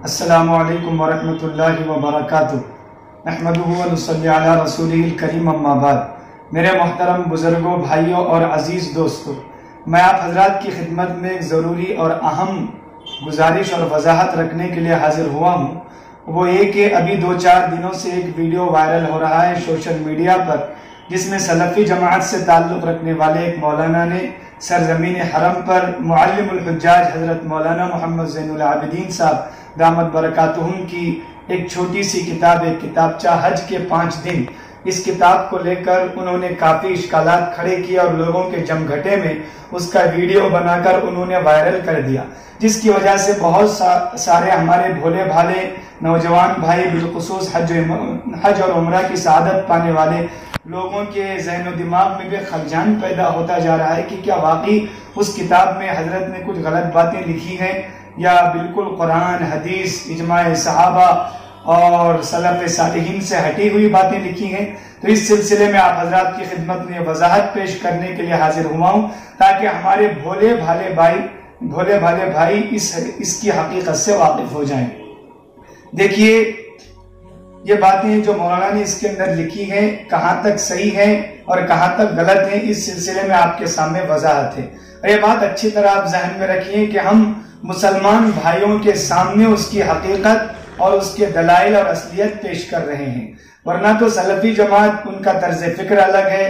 السلام علیکم ورحمۃ اللہ وبرکاتہ۔ نحمدہ ونصلی علی رسولہ الکریم، اما بعد۔ میرے محترم بزرگوں، بھائیوں اور عزیز دوستوں، میں آپ حضرات کی خدمت میں ایک ضروری اور اہم گزارش اور وضاحت رکھنے کے لیے حاضر ہوا ہوں۔ وہ یہ کہ ابھی 2-4 دنوں سے ایک ویڈیو وائرل ہو رہا ہے سوشل میڈیا پر، جس میں سلفی جماعت سے تعلق رکھنے والے ایک مولانا نے سرزمین حرم پر معلم الحجاج حضرت مولانا محمد زین العابدین صاحب دامت برکاتہم کی ایک چھوٹی سی کتاب، ایک کتابچہ حج کے 5 دن، اس کتاب کو لے کر انہوں نے کافی اشکالات کھڑے کیے اور لوگوں کے جمگھٹے میں اس کا ویڈیو بنا کر انہوں نے وائرل کر دیا، جس کی وجہ سے بہت سارے ہمارے بھولے بھالے نوجوان بھائی، بالخصوص حج اور عمرہ کی سعادت پانے والے لوگوں کے ذہن و دماغ میں بھی خلجان پیدا ہوتا جا رہا ہے کہ کیا واقعی اس کتاب میں حضرت نے کچھ غلط باتیں لکھی ہیں یا بالکل قرآن، حدیث، اجماع صحابہ اور سلف صالحین سے ہٹی ہوئی باتیں لکھی ہیں۔ تو اس سلسلے میں آپ حضرات کی خدمت میں وضاحت پیش کرنے کے لیے حاضر ہوا ہوں، تاکہ ہمارے بھولے بھالے بھائی اس کی حقیقت سے واقف ہو جائیں۔ دیکھیے، یہ باتیں جو مولانا نے اس کے اندر لکھی ہیں کہاں تک صحیح ہیں اور کہاں تک غلط ہیں، اس سلسلے میں آپ کے سامنے وضاحت ہے۔ اور یہ بات اچھی طرح آپ ذہن میں رکھیے کہ ہم مسلمان بھائیوں کے سامنے اس کی حقیقت اور اس کے دلائل اور اصلیت پیش کر رہے ہیں، ورنہ تو سلفی جماعت ان کا طرز فکر الگ ہے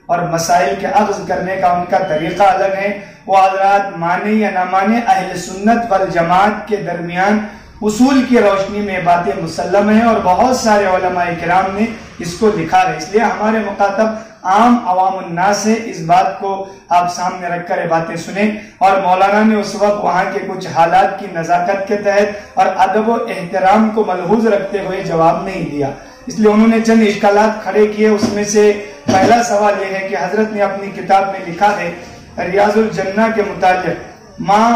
اور مسائل کے اخذ کرنے کا ان کا طریقہ الگ ہے۔ وہ حضرات مانے یا نہ مانے، اہل سنت والجماعت کے درمیان اصول کی روشنی میں باتیں مسلم ہیں، اور بہت سارے علماء کرام نے اس کو لکھا ہے۔ اس لیے ہمارے مخاطب عام عوام الناس سے اس بات کو آپ سامنے رکھ کر یہ باتیں سنیں۔ اور مولانا نے اس وقت وہاں کے کچھ حالات کی نزاکت کے تحت اور ادب و احترام کو ملحوظ رکھتے ہوئے جواب نہیں دیا، اس لیے انہوں نے چند اشکالات کھڑے کیے۔ اس میں سے پہلا سوال یہ ہے کہ حضرت نے اپنی کتاب میں لکھا ہے ریاض الجنہ کے متعلق، ماں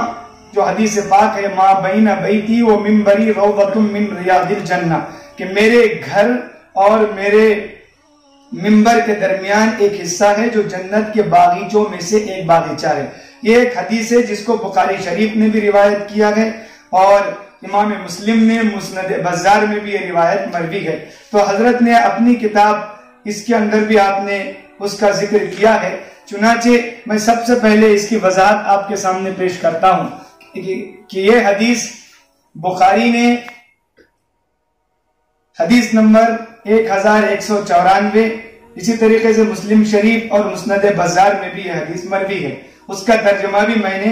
جو حدیث پاک ہے، ماں بین بیتی و منبری روضۃ من ریاض الجنہ، کہ میرے گھر اور میرے منبر کے درمیان ایک حصہ ہے جو جنت کے باغیچوں میں سے ایک باغیچہ ہے۔ یہ ایک حدیث ہے جس کو بخاری شریف نے بھی روایت کیا ہے، اور امام مسلم نے مسند بزار میں بھی یہ روایت مروی ہے۔ تو حضرت نے اپنی کتاب اس کے اندر بھی آپ نے اس کا ذکر کیا ہے۔ چنانچہ میں سب سے پہلے اس کی وضاحت آپ کے سامنے پیش کرتا ہوں کہ یہ حدیث بخاری نے حدیث نمبر 1194، اسی طریقے سے مسلم شریف اور مسند بزار میں بھی یہ حدیث مروی ہے۔ اس کا ترجمہ بھی میں نے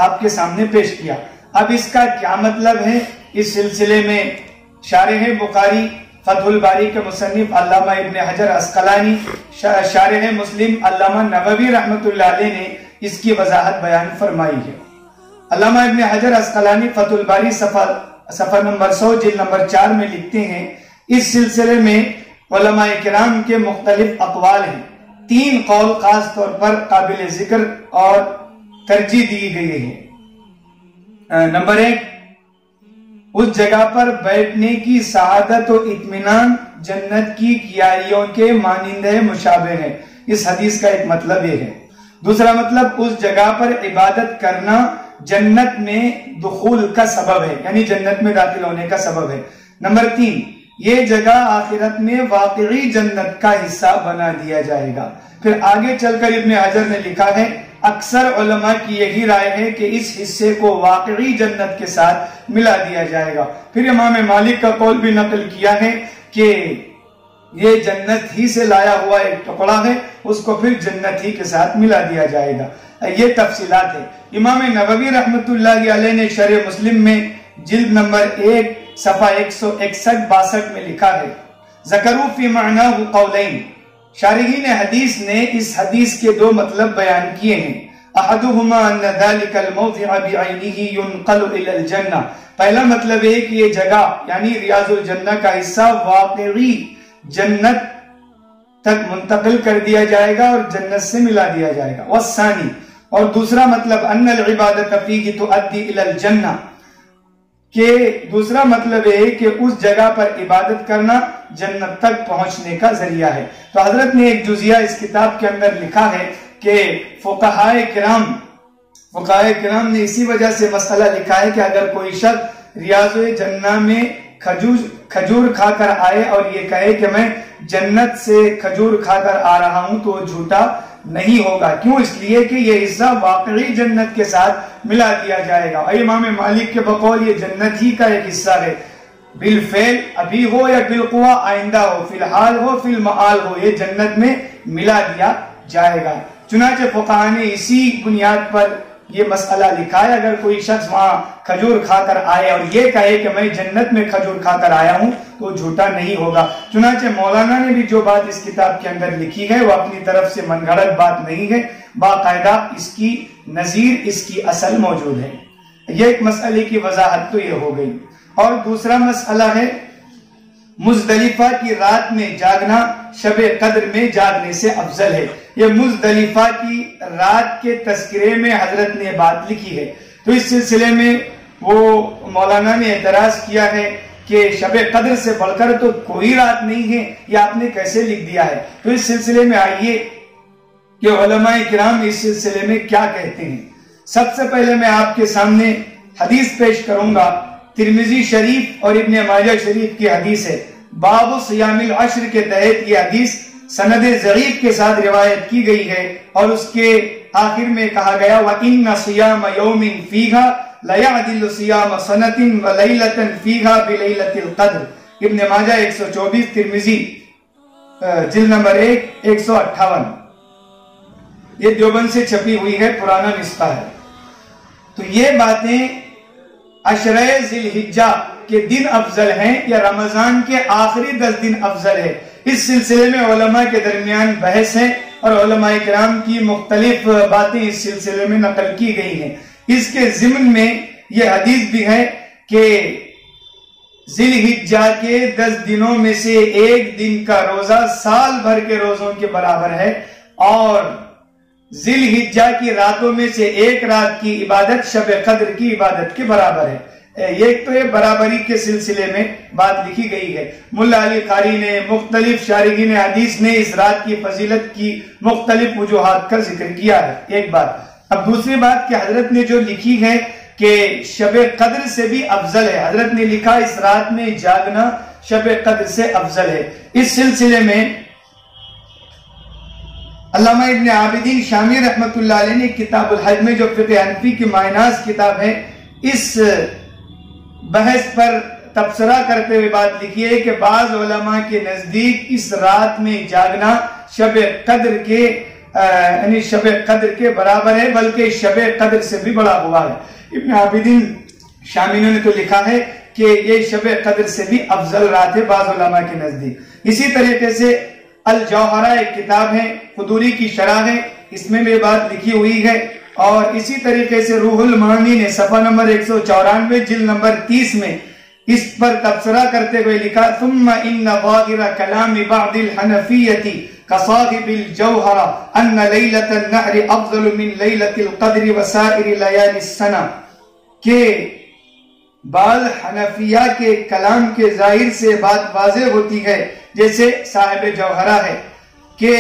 آپ کے سامنے پیش کیا۔ اب اس کا کیا مطلب ہے، اس سلسلے میں شارح بخاری فتح الباری کے مصنف علامہ ابن حجر عسقلانی، شارح مسلم علامہ نووی رحمۃ اللہ علیہ نے اس کی وضاحت بیان فرمائی ہے۔ علامہ ابن حجر عسقلانی فتح الباری صفحہ نمبر 100 جلد نمبر 4 میں لکھتے ہیں، اس سلسلے میں علماء کرام کے مختلف اقوال ہیں۔ 3 قول خاص طور پر قابل ذکر اور ترجیح دی گئی ہے۔ نمبر 1، اس جگہ پر بیٹھنے کی سعادت و اطمینان جنت کی کیاریوں کے مانند مشابہ ہے۔ اس حدیث کا ایک مطلب یہ ہے۔ دوسرا مطلب، اس جگہ پر عبادت کرنا جنت میں دخول کا سبب ہے، یعنی جنت میں داخل ہونے کا سبب ہے۔ نمبر 3، یہ جگہ آخرت میں واقعی جنت کا حصہ بنا دیا جائے گا۔ پھر آگے چل کر ابن حجر نے لکھا ہے، اکثر علماء کی یہی رائے ہے کہ اس حصے کو واقعی جنت کے ساتھ ملا دیا جائے گا۔ پھر امام مالک کا قول بھی نقل کیا ہے کہ یہ جنت ہی سے لایا ہوا ایک ٹکڑا ہے، اس کو پھر جنت ہی کے ساتھ ملا دیا جائے گا۔ یہ تفصیلات ہے۔ امام نووی رحمۃ اللہ علیہ نے شرح مسلم میں جلد نمبر 1 صفحہ 161-62 میں لکھا ہے، ذکروا فی معناہ قولین، شارحین حدیث نے اس حدیث کے 2 مطلب بیان کیے ہیں۔ احدہما ان ذلک الموضع بعینہ ينقل الی الجنہ، پہلا مطلب ہے کہ یہ جگہ یعنی ریاض الجنہ کا حصہ واقعی جنت تک منتقل کر دیا جائے گا اور جنت سے ملا دیا جائے گا۔ والثانی، اور دوسرا مطلب، ان العبادۃ فیہ تؤدی الی الجنہ، کہ دوسرا مطلب ہے کہ اس جگہ پر عبادت کرنا جنت تک پہنچنے کا ذریعہ ہے۔ تو حضرت نے ایک جزیہ اس کتاب کے اندر لکھا ہے کہ فقہائے کرام نے اسی وجہ سے مسئلہ لکھا ہے کہ اگر کوئی شخص ریاض جنہ میں کھجور کھا کر آئے اور یہ کہے کہ میں جنت سے کھجور کھا کر آ رہا ہوں تو وہ جھوٹا نہیں ہوگا. کیوں؟ اس لیے کہ یہ حصہ واقعی جنت کے ساتھ ملا دیا جائے گا. اور امام مالک کے بقول یہ جنت ہی کا ایک حصہ ہے. بالفعل ابھی ہو یا بالقوا آئندہ ہو، فی الحال ہو فی المآل ہو، یہ جنت میں ملا دیا جائے گا. چنانچہ فقہاء نے اسی بنیاد پر یہ مسئلہ لکھا ہے. اگر کوئی شخص وہاں کھجور کھا کر آئے اور یہ کہے کہ میں جنت میں کھجور کھا کر آیا ہوں تو جھوٹا نہیں ہوگا. چنانچہ مولانا نے بھی جو بات اس کتاب کے اندر لکھی ہے وہ اپنی طرف سے من گھڑت بات نہیں ہے، باقاعدہ اس کی نظیر، اس کی اصل موجود ہے. یہ ایک مسئلے کی وضاحت تو یہ ہو گئی. اور دوسرا مسئلہ ہے مزدلفہ کی رات میں جاگنا شب قدر میں جاگنے سے افضل ہے. یہ مزدلفہ کی رات کے تذکرے میں حضرت نے بات لکھی ہے. تو اس سلسلے میں وہ مولانا نے اعتراض کیا ہے کہ شب قدر سے بڑھ کر تو کوئی رات نہیں ہے، یہ آپ نے کیسے لکھ دیا ہے. تو اس سلسلے میں آئیے کہ علماء کرام اس سلسلے میں کیا کہتے ہیں. سب سے پہلے میں آپ کے سامنے حدیث پیش کروں گا. ترمذی شریف اور ابن ماجہ شریف کی حدیث ہے. باب صیام العشر کے تحت یہ حدیث سند ضعیف کے ساتھ روایت کی گئی ہے اور اس کے آخر میں کہا گیا وَإِنَّ صِيَامَ يَوْمٍ فِيهَا لَيَعْدِلُ صِيَامَ سَنَةٍ وَلَيْلَةً فِيهَا بِلَيْلَةِ الْقَدْرِ. ابن ماجہ 124، ترمذی جلد نمبر 1 158. یہ دیوبند سے چھپی ہوئی ہے، پرانا نسخہ ہے. تو یہ باتیں عشرہ ذی الحجہ کے دن افضل ہیں یا رمضان کے آخری 10 دن افضل ہے، اس سلسلے میں علماء کے درمیان بحث ہے اور علماء کرام کی مختلف باتیں اس سلسلے میں نقل کی گئی ہیں. اس کے ضمن میں یہ حدیث بھی ہے کہ ذی الحجہ کے 10 دنوں میں سے ایک دن کا روزہ سال بھر کے روزوں کے برابر ہے اور ذی الحجہ کی راتوں میں سے ایک رات کی عبادت شب قدر کی عبادت کے برابر ہے. ایک تو یہ برابری کے سلسلے میں بات لکھی گئی ہے. ملا علی قاری نے، مختلف شارحین حدیث نے اس رات کی فضیلت کی مختلف وجوہات کا ذکر کیا ہے. ایک بات. اب دوسری بات کہ حضرت نے جو لکھی ہے کہ شب قدر سے بھی افضل ہے. حضرت نے لکھا اس رات میں جاگنا شب قدر سے افضل ہے. اس سلسلے میں علامہ ابن عابدین شامی رحمت اللہ علیہ نے کتاب الحج میں جو فقہ حنفی کی مائناز کتاب ہے اس بحث پر تبصرہ کرتے ہوئے بات لکھی ہے کہ بعض علماء کے نزدیک اس رات میں جاگنا شب قدر کے یعنی شب قدر کے برابر ہے، بلکہ شب قدر سے بھی بڑا ہوا ہے. ابن عابدین شامی نے تو لکھا ہے کہ یہ شب قدر سے بھی افضل رات ہے بعض علماء کے نزدیک. اسی طریقے سے الجوہرہ ایک کتاب ہے، قدوری کی شرح ہے، اس میں بھی بات لکھی ہوئی ہے. اور اسی طریقے سے روح المعانی نے صفحہ نمبر 194 جلد نمبر 30 میں اس پر تبصرہ کرتے ہوئے لکھا ثم ان ظاہر کلام بعض الحنفیۃ كصاحب الجوہرہ ان لیلۃ النحر افضل من لیلۃ القدر وسائر لیالی السنہ، کہ بعض حنفیہ کے کلام کے ظاہر سے بات واضح ہوتی ہے جیسے صاحب جوہرہ ہے کہ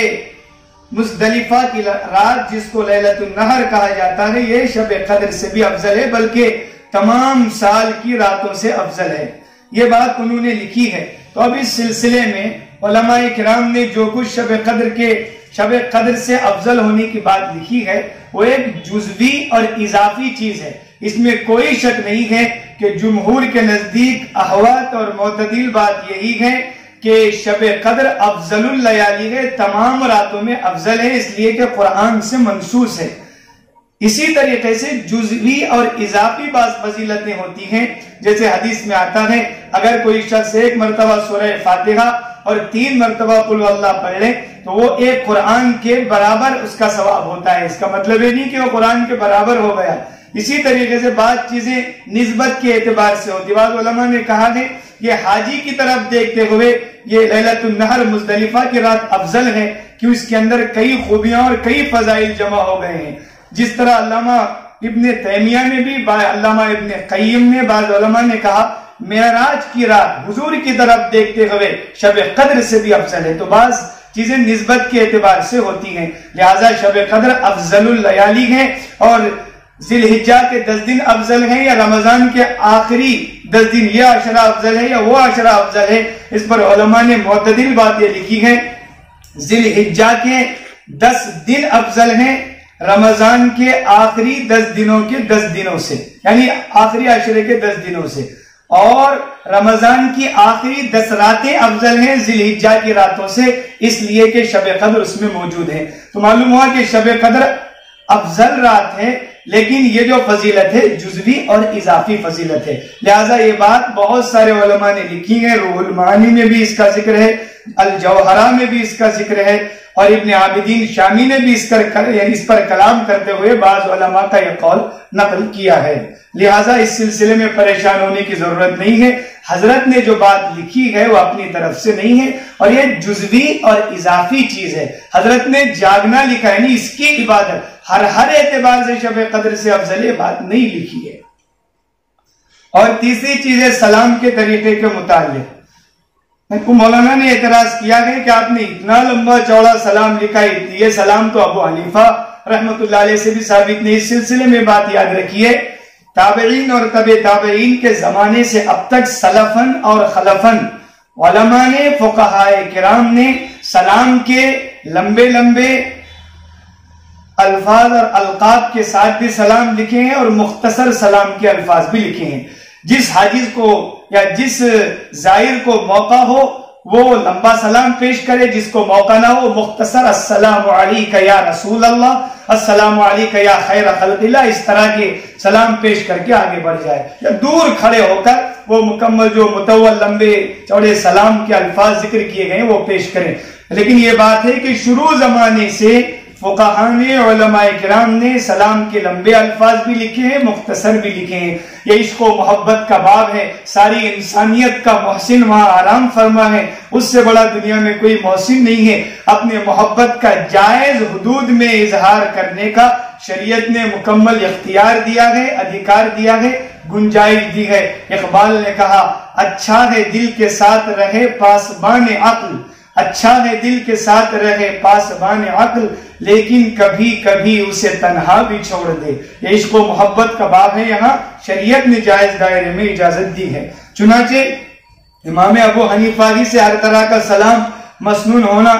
مزدلفہ کی رات جس کو لیلۃ النحر کہا جاتا ہے یہ شب قدر سے بھی افضل ہے، بلکہ تمام سال کی راتوں سے افضل ہے. یہ بات انہوں نے لکھی ہے. تو اب اس سلسلے میں علماء کرام نے جو کچھ شب قدر سے افضل ہونے کی بات لکھی ہے وہ ایک جزوی اور اضافی چیز ہے. اس میں کوئی شک نہیں ہے کہ جمہور کے نزدیک احوات اور معتدل بات یہی ہے کہ شب قدر افضل اللیالی ہے، تمام راتوں میں افضل ہے، اس لیے کہ قرآن سے منصوص ہے. اسی طریقے سے جزوی اور اضافی بعض فضیلتیں ہوتی ہیں، جیسے حدیث میں آتا ہے اگر کوئی شخص 1 مرتبہ سورہ فاتحہ اور 3 مرتبہ قل ہو اللہ پڑھ لے تو وہ ایک قرآن کے برابر اس کا ثواب ہوتا ہے. اس کا مطلب یہ نہیں کہ وہ قرآن کے برابر ہو گیا. اسی طریقے سے بعض چیزیں نسبت کے اعتبار سے ہوتی. بعض علماء نے کہا ہے یہ حاجی کی طرف دیکھتے ہوئے یہ لیلۃ النحر مزدلفہ کی رات افضل ہے کیوں اس کے اندر کئی خوبیاں اور کئی فضائل جمع ہو گئے ہیں. جس طرح علامہ ابن تیمیہ نے بھی، علامہ ابن قیم نے، بعض علماء نے کہا معراج کی رات حضور کی طرف دیکھتے ہوئے شب قدر سے بھی افضل ہے. تو بعض چیزیں نسبت کے اعتبار سے ہوتی ہیں، لہذا شب قدر افضل اللیالی ہے. اور ذی الحجہ کے 10 دن افضل ہیں یا رمضان کے آخری 10 دن یہ عشرہ افضل ہے یا وہ عشرہ افضل ہے، اس پر علماء نے معتدل باتیں لکھی ہیں۔ ذی الحجہ کے 10 دن افضل ہیں رمضان کے آخری 10 دنوں کے 10 دنوں سے، یعنی آخری عشرے کے 10 دنوں سے، اور رمضان کی آخری 10 راتیں افضل ہیں ذی الحجہ کی راتوں سے، اس لیے کہ شب قدر اس میں موجود ہے۔ تو معلوم ہوا کہ شب قدر افضل رات ہے، لیکن یہ جو فضیلت ہے جزوی اور اضافی فضیلت ہے، لہٰذا یہ بات بہت سارے علماء نے لکھی ہے۔ روح المعانی میں بھی اس کا ذکر ہے، الجوہرہ میں بھی اس کا ذکر ہے، اور ابن عابدین شامی نے بھی اس پر کلام کرتے ہوئے بعض علماء کا یہ قول نقل کیا ہے۔ لہٰذا اس سلسلے میں پریشان ہونے کی ضرورت نہیں ہے، حضرت نے جو بات لکھی ہے وہ اپنی طرف سے نہیں ہے، اور یہ جزوی اور اضافی چیز ہے۔ حضرت نے جاگنا لکھا ہے، یعنی اس کی عبادت ہر اعتبار سے شب قدر سے افضل یہ بات نہیں لکھی ہے۔ اور تیسری چیز ہے سلام کے طریقے کے متعلق۔ مولانا نے اعتراض کیا ہے کہ آپ نے اتنا لمبا چوڑا سلام لکھا ہے، یہ سلام تو ابو حنیفہ رحمۃ اللہ علیہ سے بھی ثابت نہیں۔ اس سلسلے میں بات یاد رکھیے، تابعین اور تبع تابعین کے زمانے سے اب تک سلفن اور خلفن علماء نے، فقہائے کرام نے سلام کے لمبے لمبے الفاظ اور القاب کے ساتھ بھی سلام لکھے ہیں، اور مختصر سلام کے الفاظ بھی لکھے ہیں۔ جس حاجز کو یا جس زائر کو موقع ہو وہ لمبا سلام پیش کرے، جس کو موقع نہ ہو مختصر السلام علیکہ یا رسول اللہ، السلام علیکہ یا خیر خلق اللہ، اس طرح کے سلام پیش کر کے آگے بڑھ جائے، یا دور کھڑے ہو کر وہ مکمل جو مطول لمبے چوڑے سلام کے الفاظ ذکر کیے گئے وہ پیش کریں۔ لیکن یہ بات ہے کہ شروع زمانے سے فقہاء نے، علماء کرام نے سلام کے لمبے الفاظ بھی لکھے ہیں، مختصر بھی لکھے ہیں۔ یہ عشق و محبت کا باب ہے، ساری انسانیت کا محسن وہاں آرام فرما ہے، اس سے بڑا دنیا میں کوئی محسن نہیں ہے۔ اپنے محبت کا جائز حدود میں اظہار کرنے کا شریعت نے مکمل اختیار دیا ہے، ادھیکار دیا ہے، گنجائش دی ہے۔ اقبال نے کہا، اچھا ہے دل کے ساتھ رہے پاسبان عقل، اچھا ہے دل کے ساتھ رہے پاسبان عقل، لیکن کبھی کبھی اسے تنہا بھی چھوڑ دے۔ یہ عشق و محبت کا باب ہے، یہاں شریعت نے جائز دائرے میں اجازت دی ہے۔ چنانچہ امام ابو حنیفہ ہی سے ہر طرح کا سلام مسنون ہونا،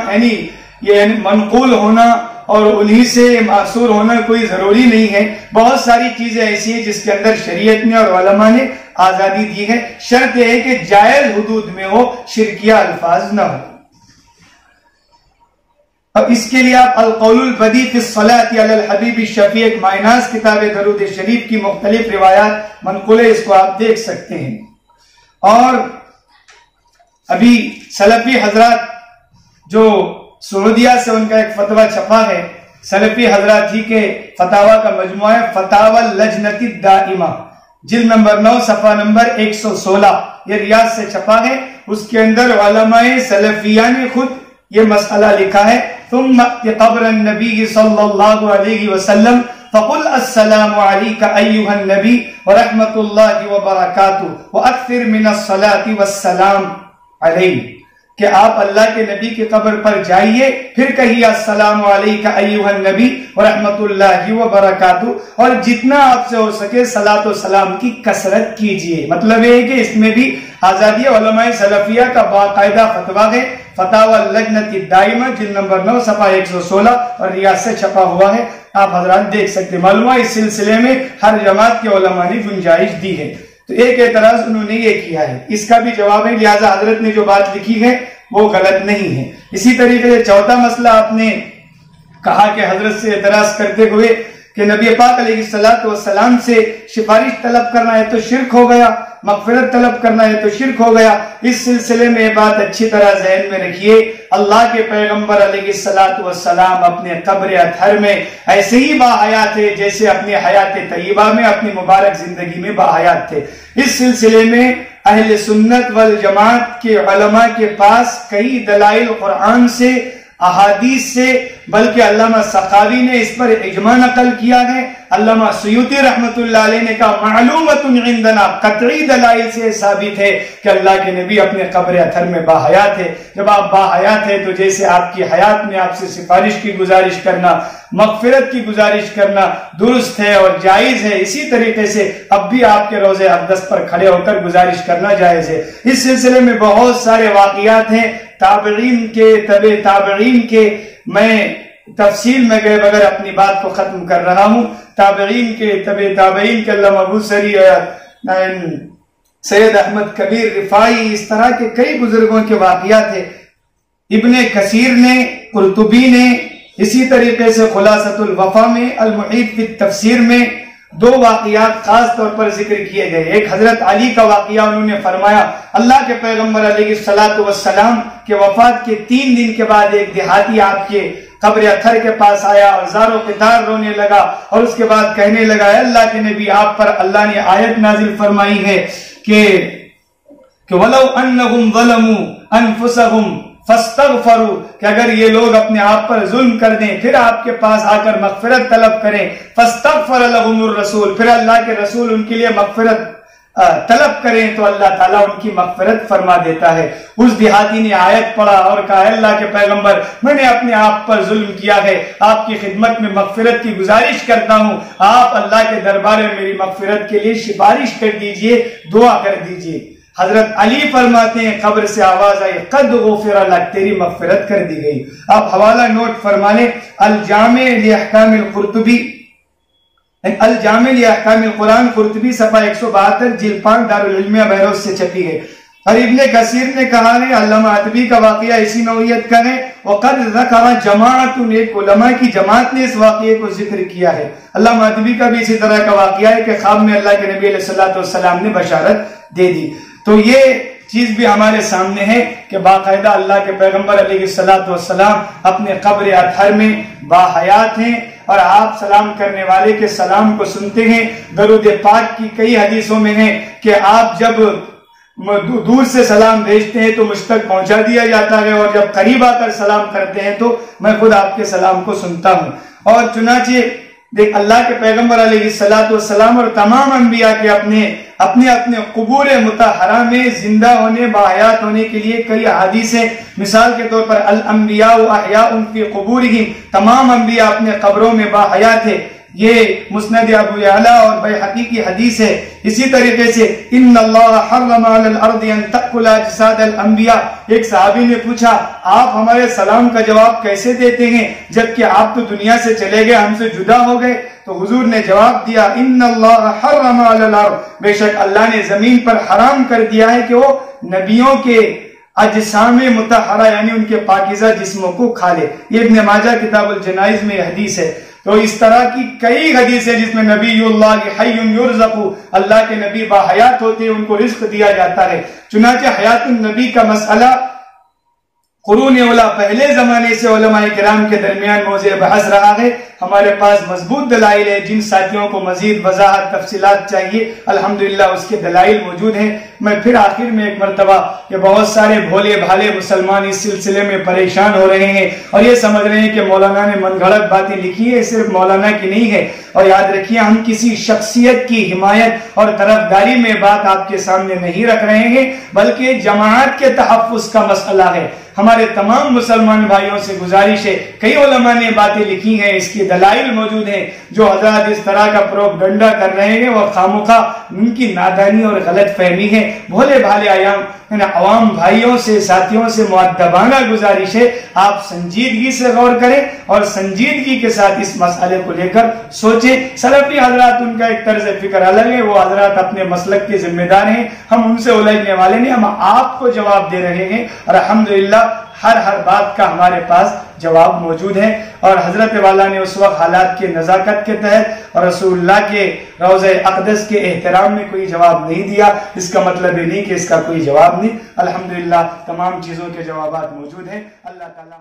یعنی منقول ہونا اور انہی سے معصور ہونا کوئی ضروری نہیں ہے۔ بہت ساری چیزیں ایسی ہیں جس کے اندر شریعت نے اور علماء نے آزادی دی ہے، شرط یہ ہے کہ جائز حدود میں ہو، شرکیہ الفاظ نہ ہو۔ اب اس کے لیے آپ القول البدیع فی الصلاۃ علی الحبیب الشفیع مائناز کتاب درود شریف کی مختلف روایات منقولے، اس کو آپ دیکھ سکتے ہیں۔ اور ابھی سلفی حضرات جو سعودیہ سے ان کا ایک فتویٰ چھپا ہے، سلفی حضرات ہی کے فتاویٰ کا مجموعہ ہے، فتاوی اللجنۃ الدائمہ، جلد نمبر 9 صفحہ نمبر 116، یہ ریاض سے چھپا ہے۔ اس کے اندر علماء سلفیہ نے خود یہ مسئلہ لکھا ہے، ثم قبر النبی صلی اللہ علیہ وسلم فقل السلام علیک ایہا النبی ورحمت اللہ وبرکاتہ واکثر من الصلاة والسلام علیہ، کہ آپ اللہ کے نبی کی قبر پر جائیے، پھر کہیے السلام علیک ایہا النبی ورحمت اللہ وبرکاتہ، اور جتنا آپ سے ہو سکے صلاۃ و سلام کی کثرت کیجیے۔ مطلب یہ ہے کہ اس میں بھی آزادی ہے۔ علماء سلفیہ کا باقاعدہ فتویٰ ہے، فتاوی اللجنۃ الدائمہ، جلد نمبر 9 صفحہ 116 اور ریاض سے چھپا ہوا ہے، آپ حضرات دیکھ سکتے ہیں۔ معلوم ہے اس سلسلے میں ہر جماعت کے علماء نے گنجائش دی ہے۔ تو ایک اعتراض انہوں نے یہ کیا ہے، اس کا بھی جواب ہے، لہذا حضرت نے جو بات لکھی ہے وہ غلط نہیں ہے۔ اسی طریقے سے چوتھا مسئلہ آپ نے کہا کہ حضرت سے اعتراض کرتے ہوئے کہ نبی پاک علیہ السلام سے سفارش طلب کرنا ہے تو شرک ہو گیا، مغفرت طلب کرنا ہے تو شرک ہو گیا۔ اس سلسلے میں یہ بات اچھی طرح ذہن میں رکھیے، اللہ کے پیغمبر علیہ السلام اپنے قبر اطہر میں ایسے ہی باحیات تھے جیسے اپنی حیات طیبہ میں، اپنی مبارک زندگی میں باحیات تھے۔ اس سلسلے میں اہل سنت والجماعت کے علماء کے پاس کئی دلائل قرآن سے، احادیث سے، بلکہ علامہ سخاوی نے اس پر اجماع نقل کیا ہے، علامہ سیوطی رحمت اللہ علیہ نے کہا معلومۃ عندنا، قطعی دلائل سے ثابت ہے کہ اللہ کے نبی اپنے قبر اطہر میں باحیات ہے۔ جب آپ باحیات ہیں تو جیسے آپ کی حیات میں آپ سے سفارش کی گزارش کرنا، مغفرت کی گزارش کرنا درست ہے اور جائز ہے، اسی طریقے سے اب بھی آپ کے روضہ اقدس پر کھڑے ہو کر گزارش کرنا جائز ہے۔ اس سلسلے میں بہت سارے واقعات ہیں تابعین کے، تبع تابعین کے، میں تفصیل میں گئے بغیر اپنی بات کو ختم کر رہا ہوں۔ تابعین کے، تبع تابعین کے، علامہ ابوسری، سید احمد کبیر رفاعی، اس طرح کے کئی بزرگوں کے واقعات ہیں۔ ابن کثیر نے، قرطبی نے، اسی طریقے سے خلاصۃ الوفا میں، المحیط فی التفسیر میں دو واقعات خاص طور پر ذکر کیے گئے۔ ایک حضرت علی کا واقعہ، انہوں نے فرمایا اللہ کے پیغمبر علیہ السلام کے وفات کے 3 دن کے بعد ایک دیہاتی آپ کے قبر اطہر کے پاس آیا اور زار و قطار رونے لگا، اور اس کے بعد کہنے لگا اے اللہ کے نبی، آپ پر اللہ نے آیت نازل فرمائی ہے کہ وَلَوْ أَنَّهُمْ ظَلَمُوا أَنفُسَهُمْ فَاسْتَغْفَرُوا، کہ اگر یہ لوگ اپنے آپ پر ظلم کر دیں پھر آپ کے پاس آ کر مغفرت طلب کریں، فَاسْتَغْفَرَ لَهُمُ الرَّسُولُ، پھر اللہ کے رسول ان کے لیے مغفرت طلب کریں تو اللہ تعالیٰ ان کی مغفرت فرما دیتا ہے۔ اس دیہاتی نے آیت پڑھا اور کہا اے اللہ کے پیغمبر، میں نے اپنے آپ پر ظلم کیا ہے، آپ کی خدمت میں مغفرت کی گزارش کرتا ہوں، آپ اللہ کے دربار میں میری مغفرت کے لیے سفارش کر دیجئے، دعا کر دیجئے۔ حضرت علی فرماتے ہیں قبر سے آواز آئی قد غفر لک، تیری مغفرت کر دی گئی۔ آپ حوالہ نوٹ فرما لیں، الجامع لاحکام القرطبی، الجامع لاحکام القرآن، قرطبی صفحہ 172، جلد 5، دارالعلومیہ بیروت سے چھپی ہے۔ اور ابن کثیر نے کہا ہے، علامہ عتبی کا واقعہ اسی نوعیت کا ہے، وقد ذکر جماعت، ایک علماء کی جماعت نے اس واقعے کو ذکر کیا ہے۔ علامہ عتبی کا بھی اسی طرح کا واقعہ ہے کہ خواب میں اللہ کے نبی علیہ السلام نے بشارت دے دی۔ تو یہ چیز بھی ہمارے سامنے ہے کہ باقاعدہ اللہ کے پیغمبر علیہ السلام اپنے قبر اطہر میں باحیات ہیں، اور آپ سلام کرنے والے کے سلام کو سنتے ہیں۔ درود پاک کی کئی حدیثوں میں ہے کہ آپ جب دور سے سلام بھیجتے ہیں تو مجھ تک پہنچا دیا جاتا ہے، اور جب قریب آ کر سلام کرتے ہیں تو میں خود آپ کے سلام کو سنتا ہوں۔ اور چنانچہ دیکھ اللہ کے پیغمبر علیہ السلام اور تمام انبیاء کے اپنے قبور مطہرہ میں زندہ ہونے، باحیات ہونے کے لیے کئی احادیث ہیں۔ مثال کے طور پر الانبیاء احیاء فی قبورہم، تمام انبیاء اپنے قبروں میں باحیات ہیں، یہ مسند ابو یعلا اور بیہقی کی حدیث ہے۔ اسی طریقے سے ان اللہ حرم علی الارض ان تأکل اجساد الانبیاء، ایک صحابی نے پوچھا آپ ہمارے سلام کا جواب کیسے دیتے ہیں جبکہ آپ تو دنیا سے چلے گئے، ہم سے جدا ہو گئے؟ تو حضور نے جواب دیا ان اللہ حرم علی الارض، بے شک اللہ نے زمین پر حرام کر دیا ہے کہ وہ نبیوں کے اجسام مطہرہ یعنی ان کے پاکیزہ جسموں کو کھا لے۔ یہ ابن ماجہ کتاب الجنائز میں یہ حدیث ہے۔ تو اس طرح کی کئی حدیثیں جس میں نبی اللہ حی یرزق، اللہ کے نبی باحیات ہوتے ہیں، ان کو رزق دیا جاتا ہے۔ چنانچہ حیات النبی کا مسئلہ قرون اولا پہلے زمانے سے علماء کرام کے درمیان موضوع بحث رہا ہے۔ ہمارے پاس مضبوط دلائل ہے، جن ساتھیوں کو مزید وضاحت تفصیلات چاہیے الحمدللہ اس کے دلائل موجود ہیں۔ میں پھر آخر میں ایک مرتبہ کہ بہت سارے بھولے بھالے مسلمان اس سلسلے میں پریشان ہو رہے ہیں اور یہ سمجھ رہے ہیں کہ مولانا نے من گھڑت باتیں لکھی ہے، صرف مولانا کی نہیں ہے۔ اور یاد رکھیے ہم کسی شخصیت کی حمایت اور طرفداری میں بات آپ کے سامنے نہیں رکھ رہے ہیں، بلکہ جماعت کے تحفظ کا مسئلہ ہے۔ ہمارے تمام مسلمان بھائیوں سے گزارش ہے، کئی علماء نے باتیں لکھی ہیں، اس کی دلائل موجود ہیں۔ جو حضرات اس طرح کا پروپیگنڈا کر رہے ہیں وہ خامخواہ ان کی نادانی اور غلط فہمی ہے۔ بھولے بھالے عوام بھائیوں سے، ساتھیوں سے مؤدبانہ گزارش ہے، آپ سنجیدگی سے غور کریں اور سنجیدگی کے ساتھ اس مسئلے کو لے کر سوچیں۔ سلفی حضرات ان کا ایک طرز فکر الگ ہے، وہ حضرات اپنے مسلک کے ذمہ دار ہیں، ہم ان سے الجھنے والے نہیں، ہم آپ کو جواب دے رہے ہیں اور الحمدللہ ہر بات کا ہمارے پاس جواب موجود ہے۔ اور حضرت والا نے اس وقت حالات کے نزاکت کے تحت اور رسول اللہ کے روضہ اقدس کے احترام میں کوئی جواب نہیں دیا، اس کا مطلب یہ نہیں کہ اس کا کوئی جواب نہیں۔ الحمدللہ تمام چیزوں کے جوابات موجود ہیں۔ اللہ تعالیٰ